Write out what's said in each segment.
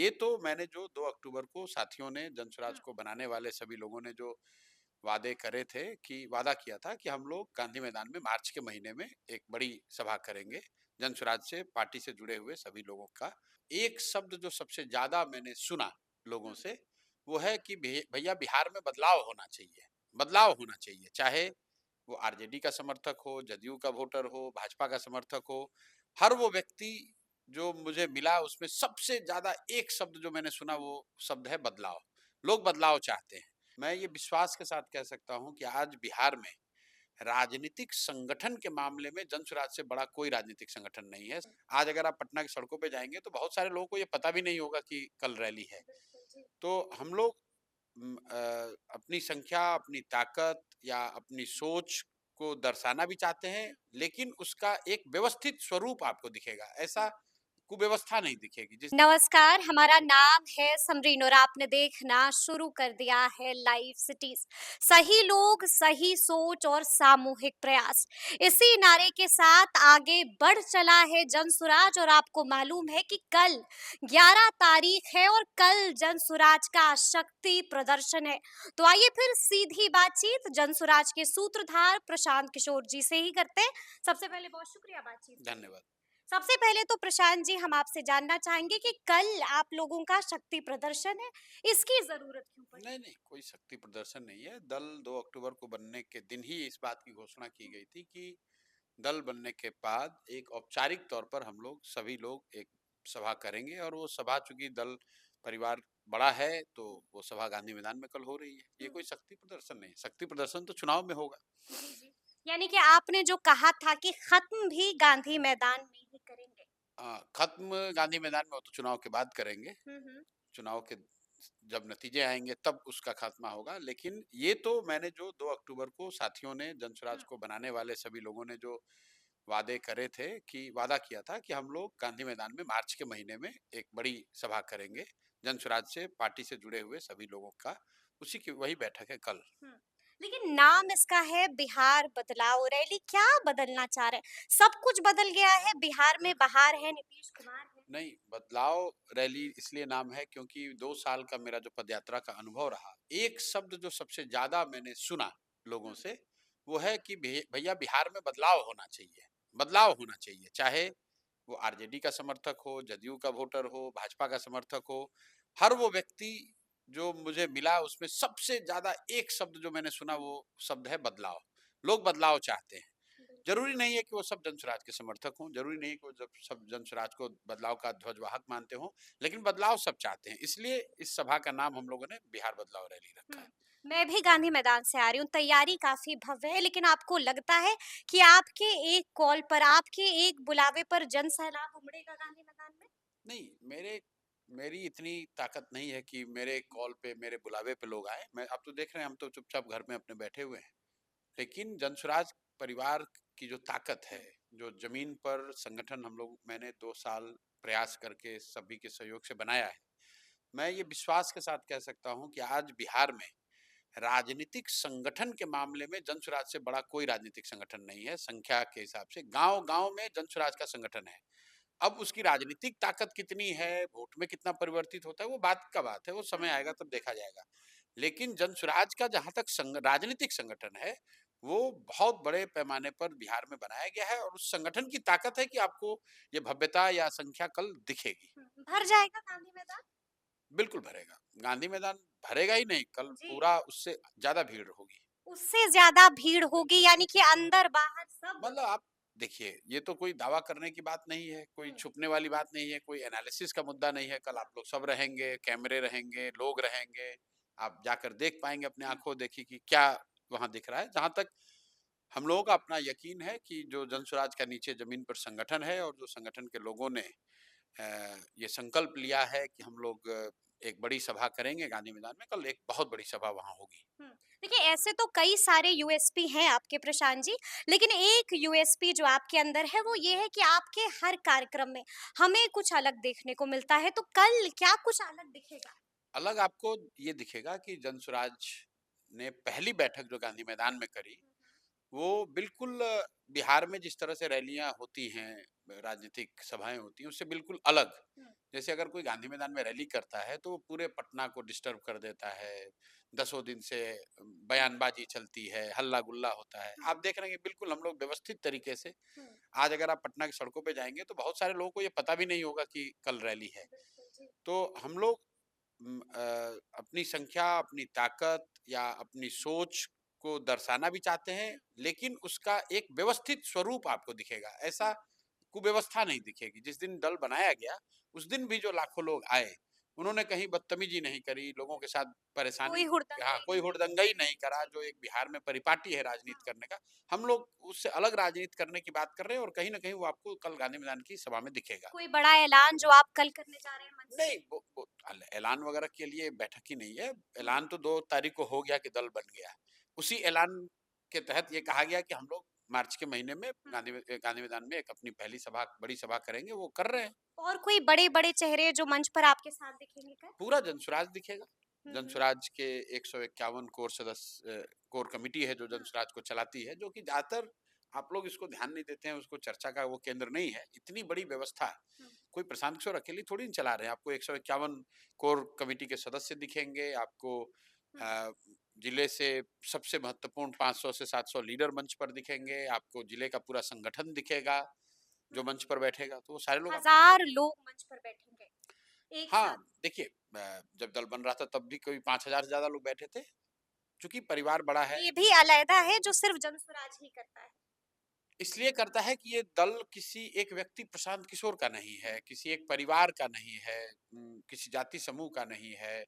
ये तो मैंने जो 2 अक्टूबर को साथियों ने जनसुराज हुँ, को बनाने वाले सभी लोगों ने जो वादे करे थे कि वादा किया था कि हम लोग गांधी मैदान में मार्च के महीने में एक बड़ी सभा करेंगे जनसुराज से पार्टी से जुड़े हुए सभी लोगों का। एक शब्द जो सबसे ज्यादा मैंने सुना लोगों हुँ, से वो है कि भैया बिहार में बदलाव होना चाहिए। बदलाव होना चाहिए, चाहे वो आरजेडी का समर्थक हो, जदयू का वोटर हो, भाजपा का समर्थक हो। हर वो व्यक्ति जो मुझे मिला उसमें सबसे ज्यादा एक शब्द जो मैंने सुना वो शब्द है बदलाव। लोग बदलाव चाहते हैं। मैं ये विश्वास के साथ कह सकता हूँ कि आज बिहार में राजनीतिक संगठन के मामले में जनसुराज से बड़ा कोई राजनीतिक संगठन नहीं है। आज अगर आप पटना की सड़कों पे जाएंगे तो बहुत सारे लोगों को ये पता भी नहीं होगा कि कल रैली है। बिल्कुल, जी। तो हम लोग अपनी संख्या, अपनी ताकत या अपनी सोच को दर्शाना भी चाहते हैं, लेकिन उसका एक व्यवस्थित स्वरूप आपको दिखेगा। ऐसा कुव्यवस्था नहीं दिखेगी जिस नमस्कार, हमारा नाम है समरीन और आपने देखना शुरू कर दिया है लाइव सिटीज। सही लोग, सही सोच और सामूहिक प्रयास, इसी नारे के साथ आगे बढ़ चला है जनसुराज। और आपको मालूम है कि कल 11 तारीख है और कल जनसुराज का शक्ति प्रदर्शन है। तो आइए फिर सीधी बातचीत जनसुराज के सूत्रधार प्रशांत किशोर जी से ही करते हैं। सबसे पहले बहुत शुक्रिया बातचीत के लिए। धन्यवाद। सबसे पहले तो प्रशांत जी, हम आपसे जानना चाहेंगे कि कल आप लोगों का शक्ति प्रदर्शन है, इसकी जरूरत क्यों पड़ी? नहीं, नहीं, कोई शक्ति प्रदर्शन नहीं है। दल 2 अक्टूबर को बनने के दिन ही इस बात की घोषणा की गई थी कि दल बनने के बाद एक औपचारिक तौर पर हम लोग सभी लोग एक सभा करेंगे और वो सभा चूंकि दल परिवार बड़ा है तो वो सभा गांधी मैदान में कल हो रही है। ये हम्म, कोई शक्ति प्रदर्शन नहीं है। शक्ति प्रदर्शन तो चुनाव में होगा। जी जी। यानी कि आपने जो कहा था कि खत्म भी गांधी मैदान में ही करेंगे। खत्म गांधी मैदान में हो तो चुनाव के बाद करेंगे। हम्म। चुनाव के जब नतीजे आएंगे तब उसका खात्मा होगा। लेकिन ये तो मैंने जो 2 अक्टूबर को साथियों ने जनसुराज हम्म, को बनाने वाले सभी लोगों ने जो वादे करे थे कि वादा किया था कि हम लोग गांधी मैदान में मार्च के महीने में एक बड़ी सभा करेंगे जनसुराज से पार्टी से जुड़े हुए सभी लोगों का। उसी की वही बैठक है कल। हम्म। लेकिन नाम इसका है बिहार बदलाव रैली, क्या बदलना चाह रहे हैं? सब कुछ बदल गया है, बिहार में बहार है, नीतीश कुमार है। नहीं, बदलाव रैली इसलिए नाम है क्योंकि 2 साल का मेरा जो पदयात्रा का अनुभव रहा, एक शब्द जो सबसे ज्यादा मैंने सुना लोगों हम्म, से वो है कि भैया बिहार में बदलाव होना चाहिए। बदलाव होना चाहिए, चाहे वो आरजेडी का समर्थक हो, जदयू का वोटर हो, भाजपा का समर्थक हो। हर वो व्यक्ति जो मुझे मिला उसमें सबसे ज्यादा एक शब्द जो मैंने सुना वो शब्द है बदलाव। लोग बदलाव चाहते हैं। बिल्कुल। जरूरी नहीं है कि वो सब जनसुराज के समर्थक हों, जरूरी नहीं है कि वो जब सब जनसुराज को बदलाव का ध्वजवाहक मानते हों, लेकिन बदलाव सब चाहते हैं। इसलिए इस सभा का नाम हम लोगों ने बिहार बदलाव रैली रखा हुँ। है। मैं भी गांधी मैदान से आ रही हूँ, तैयारी काफ़ी भव्य है, लेकिन आपको लगता है कि आपके एक कॉल पर, आपके एक बुलावे पर जन-सैलाब उमड़ेगा गांधी मैदान में? नहीं, मेरी इतनी ताकत नहीं है कि मेरे कॉल पे, मेरे बुलावे पे लोग आए। मैं अब तो देख रहे हैं हम तो चुपचाप घर में अपने बैठे हुए हैं। लेकिन जनसुराज परिवार की जो ताकत है, हुँ, जो जमीन पर संगठन हम लोग मैंने 2 साल प्रयास करके सभी के सहयोग से बनाया है। मैं ये विश्वास के साथ कह सकता हूँ कि आज बिहार में राजनीतिक संगठन के मामले में जनसुराज से बड़ा कोई राजनीतिक संगठन नहीं है। संख्या के हिसाब से गांव-गांव में जनसुराज का संगठन है। अब उसकी राजनीतिक ताकत कितनी है, वोट में कितना परिवर्तित होता है, वो बात का बात है, वो हुँ, समय आएगा हुँ, तब देखा जाएगा। लेकिन जनसुराज का जहाँ तक राजनीतिक संगठन है, वो बहुत बड़े पैमाने पर बिहार में बनाया गया है और उस संगठन की ताकत है कि आपको ये भव्यता या संख्या कल दिखेगी। हुँ। भर जाएगा गांधी मैदान? बिल्कुल भरेगा। गांधी मैदान भरेगा ही नहीं, कल जी। पूरा उससे ज़्यादा भीड़ होगी। उससे ज़्यादा भीड़ होगी, यानी कि अंदर-बाहर सब। मतलब आप देखिए, ये तो कोई दावा करने की बात नहीं है, कोई हुँ, छुपने वाली बात नहीं है, कोई एनालिसिस का मुद्दा नहीं है। कल आप लोग सब रहेंगे, कैमरे रहेंगे, लोग रहेंगे। आप जाकर देख पाएँगे, अपनी हुँ, आँखों देखी कि क्या वहाँ दिख रहा है। जहाँ तक हम लोगों का अपना यकीन है कि जो जनसुराज का नीचे ज़मीन पर संगठन है और जो संगठन के लोगों ने ये संकल्प लिया है कि हम लोग एक बड़ी सभा करेंगे गांधी मैदान में, कल एक बहुत बड़ी सभा वहाँ होगी। हुँ। देखिए, ऐसे तो कई सारे यूएसपी हैं आपके प्रशांत जी, लेकिन एक यूएसपी जो आपके अंदर है वो ये है कि आपके हर कार्यक्रम में हमें कुछ अलग देखने को मिलता है, तो कल क्या कुछ अलग दिखेगा? अलग आपको ये दिखेगा कि जनसुराज ने पहली बैठक जो गांधी मैदान में करी, हुँ, हुँ, वो बिल्कुल बिहार में जिस तरह से रैलियां होती हैं, राजनीतिक सभाएं होती हैं, उससे बिल्कुल अलग। हुँ। जैसे अगर कोई गांधी मैदान में रैली करता है तो वो पूरे पटना को डिस्टर्ब कर देता है। दसों दिन से बयानबाजी चलती है, हल्ला गुल्ला होता है। आप देख रहे हैं कि बिल्कुल हम लोग व्यवस्थित तरीके से, आज अगर आप पटना की सड़कों पे जाएंगे तो बहुत सारे लोगों को ये पता भी नहीं होगा कि कल रैली है। तो हम लोग अपनी संख्या, अपनी ताकत या अपनी सोच को दर्शाना भी चाहते हैं, लेकिन उसका एक व्यवस्थित स्वरूप आपको दिखेगा। ऐसा कुव्यवस्था नहीं दिखेगी। जिस दिन दल बनाया गया, उस दिन भी जो लाखों लोग आए, उन्होंने कहीं बदतमीजी नहीं करी, लोगों के साथ परेशानी, कोई हाँ, हुड़दंग कोई हुड़दंगई नहीं करा, जो एक बिहार में परिपाटी है राजनीति करने का। हम लोग उससे अलग राजनीति करने की बात कर रहे हैं और कहीं न कहीं वो आपको कल गांधी मैदान की सभा में दिखेगा। कोई बड़ा ऐलान जो आप कल करने जा रहे हैं मंच से? नहीं, वो ऐलान वगैरह के लिए बैठक ही नहीं है। हुँ, ऐलान तो 2 तारीख को हो गया कि दल बन गया। उसी ऐलान के तहत ये कहा गया कि हम लोग मार्च के महीने में हुँ। गांधी मैदान में एक अपनी पहली सभा, बड़ी सभा करेंगे, वो कर रहे हैं। और कोई बड़े-बड़े चेहरे जो मंच पर आपके साथ दिखेंगे कल? पूरा जनसुराज दिखेगा। हुँ, हुँ। जनसुराज के 151 कोर सदस्य, कोर कमिटी है जो हुँ, जनसुराज को चलाती है, जो कि ज़्यादातर आप लोग इसको ध्यान नहीं देते हैं, उसको चर्चा का वो केंद्र नहीं है। इतनी बड़ी व्यवस्था हुँ, कोई प्रशांत किशोर अकेले थोड़ी नहीं चला रहे हैं। आपको 151 कोर कमिटी के सदस्य दिखेंगे, आपको हुँ। अ, जिले से सबसे महत्वपूर्ण 500 से 700 लीडर मंच पर दिखेंगे, आपको जिले का पूरा संगठन दिखेगा, जो हुँ। मंच पर बैठेगा, तो वो सारे लोग आपको हज़ार दिखेंगे। लोग मंच पर बैठेंगे, एक हाँ, साथ। देखिए, जब दल बन रहा था तब भी कोई 5,000 से ज़्यादा लोग बैठे थे। चूँकि परिवार बड़ा है, ये भी अलैदा है जो सिर्फ़ जनसुराज ही करता है। इसलिए करता है कि ये दल किसी एक व्यक्ति प्रशांत किशोर का नहीं है, किसी एक परिवार का नहीं है, किसी जाति समूह का नहीं है।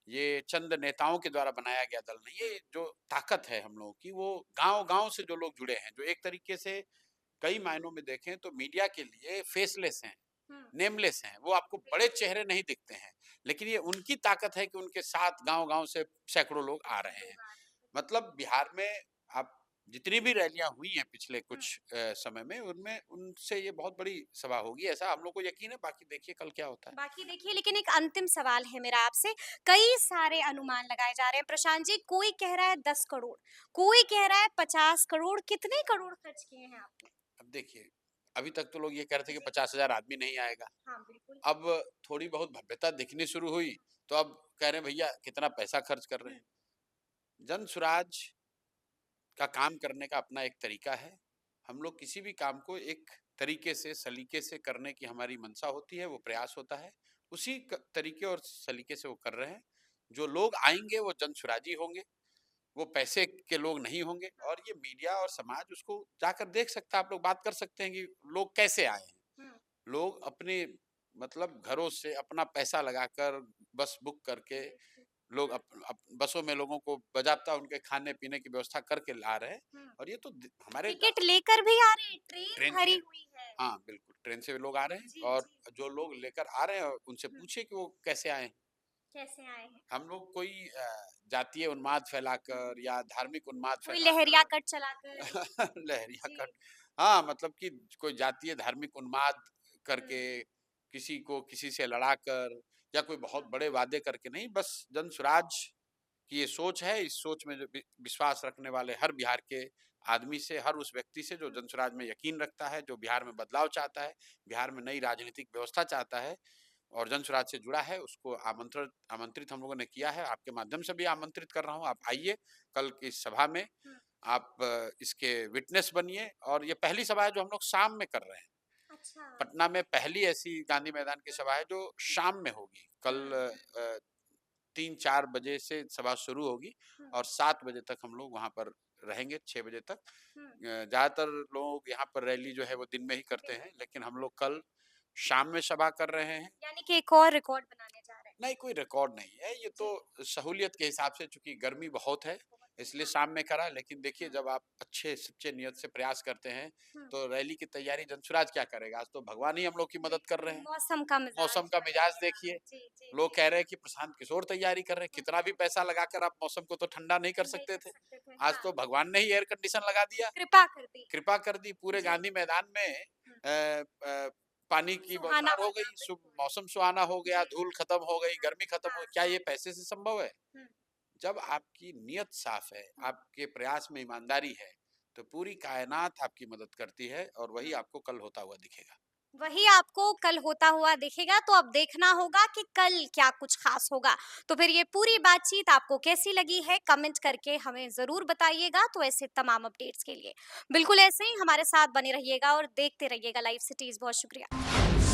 ये चंद नेताओं के द्वारा बनाया गया दल नहीं है। ये जो ताकत है हम लोगों की, वो गाँव-गाँव से जो लोग जुड़े हैं, जो एक तरीके से कई मायनों में देखें तो मीडिया के लिए फेसलेस हैं, हुँ, नेमलेस हैं। वो आपको बड़े चेहरे नहीं दिखते हैं, लेकिन ये उनकी ताकत है कि उनके साथ गाँव-गाँव से सैकड़ों लोग आ रहे हैं। लोग आ रहे हैं। मतलब बिहार में आप जितनी भी रैलियाँ हुई हैं पिछले हुँ। कुछ समय में, उनमें उनसे ये बहुत बड़ी सभा होगी, ऐसा हम लोग को यकीन है। बाकी देखिए कल क्या होता है। बाकी देखिए लेकिन एक अंतिम सवाल है मेरा आपसे, कई सारे अनुमान लगाए जा रहे हैं प्रशांत जी, कोई कह रहा है 10 करोड़, कोई कह रहा है 50 करोड़, कितने करोड़ खर्च किए हैं आपने? अब देखिए, अभी तक तो लोग ये कह रहे थे कि जी। 50,000 आदमी नहीं आएगा। हाँ, बिल्कुल। अब थोड़ी बहुत भव्यता दिखनी शुरू हुई, तो अब कह रहे हैं भैया कितना पैसा खर्च कर रहे हुँ, हैं। जन सुराज का काम करने का अपना एक तरीका है। हम लोग किसी भी काम को एक तरीके से, सलीके से करने की हमारी मंशा होती है, वो प्रयास होता है। उसी तरीके और सलीके से वो कर रहे हैं। जो लोग आएंगे वो जन सुराजी होंगे, वो पैसे के लोग नहीं होंगे। और ये मीडिया और समाज उसको जाकर देख सकता है। आप लोग बात कर सकते हैं कि लोग कैसे आए हैं। हुँ, लोग अपने, मतलब घरों से अपना पैसा लगाकर बस बुक करके, बिल्कुल। लोग बसों में लोगों को बाज़ाब्ता उनके खाने-पीने की व्यवस्था करके ला रहे हैं। हुँ। और ये तो हमारे टिकट लेकर भी आ रहे हैं, ट्रेन ट्रेन से, भरी हुई है। हाँ बिल्कुल, ट्रेन से लोग आ रहे हैं। जी, और जी। जो लोग लेकर आ रहे हैं उनसे हुँ, पूछिए कि वो कैसे आए हैं। कैसे आए हैं? हम लोग कोई जातीय उन्माद हुँ, फैलाकर या धार्मिक उन्माद कोई लहरिया फैलाकर कट चलाकर लहरिया जी। कट, हाँ, मतलब कि कोई जातीय धार्मिक उन्माद हुँ, करके, किसी को किसी से लड़ाकर, या कोई हुँ, बहुत बड़े वादे करके नहीं, बस जन स्वराज की ये सोच है। इस सोच में जो विश्वास रखने वाले हर बिहार के आदमी से, हर उस व्यक्ति से जो हुँ। जनस्वराज में यकीन रखता है, जो बिहार में बदलाव चाहता है, बिहार में नई राजनीतिक व्यवस्था चाहता है और जनस्वराज से जुड़ा है, उसको आमंत्रित आमंत्रित हम लोगों ने किया है। आपके माध्यम से भी आमंत्रित कर रहा हूँ, आप आइए कल की इस सभा में। हुँ, आप इसके विटनेस बनिए। और ये पहली सभा है जो हम लोग शाम में कर रहे हैं। अच्छा। पटना में पहली ऐसी गांधी मैदान की सभा है जो शाम में होगी। कल हुँ, 3-4 बजे से सभा शुरू होगी हुँ, और 7 बजे तक हम लोग वहाँ पर रहेंगे, 6 बजे तक। हुँ, ज़्यादातर लोग यहाँ पर रैली जो है वो दिन में ही करते हैं, बिल्कुल। लेकिन हम लोग कल शाम में सभा कर रहे हैं। यानी कि एक और रिकॉर्ड बनाने जा रहे हैं। नहीं, कोई रिकॉर्ड नहीं है, ये तो जी, सहूलियत के हिसाब से, चूँकि गर्मी बहुत है, बहुत है। इसलिए हाँ, शाम में करा। लेकिन देखिए, हुँ, जब आप अच्छे सच्चे नियत से प्रयास करते हैं, हुँ, तो रैली की तैयारी जनसुराज क्या करेगा? आज तो भगवान ही हम लोग की मदद कर बिल्कुल रहे हैं। मौसम का मौसम मिजाज का बदल मिजाज गया। देखिए, जी, जी, लोग जी। कह रहे हैं कि प्रशांत किशोर तैयारी कर रहे हैं। हुँ, कितना भी पैसा लगाकर आप मौसम को तो ठंडा नहीं कर नहीं सकते कर थे। सकते थे। आज हाँ, तो भगवान ने ही एयर कंडीशन लगा दिया, कृपा कर दी। कृपा कर दी। पूरे जी, गांधी मैदान में हुँ, पानी की सुहाना बौछार हो हो गया गई, बिल्कुल। मौसम सुहाना हो गया, जी, धूल खत्म हो गई, हाँ, गर्मी खत्म हो हाँ, गई। क्या हाँ। ये पैसे से संभव है? हुँ, जब आपकी नियत साफ है, हुँ, आपके प्रयास में ईमानदारी है, तो पूरी कायनात आपकी मदद करती है और वही हुँ। आपको कल होता हुआ दिखेगा। वही आपको कल होता हुआ दिखेगा, तो अब देखना होगा कि कल क्या कुछ खास होगा। तो फिर ये पूरी बातचीत आपको कैसी लगी है, कमेंट करके हमें ज़रूर बताइएगा। तो ऐसे तमाम अपडेट्स के लिए बिल्कुल ऐसे ही हमारे साथ बने रहिएगा और देखते रहिएगा लाइव सिटीज़। बहुत शुक्रिया।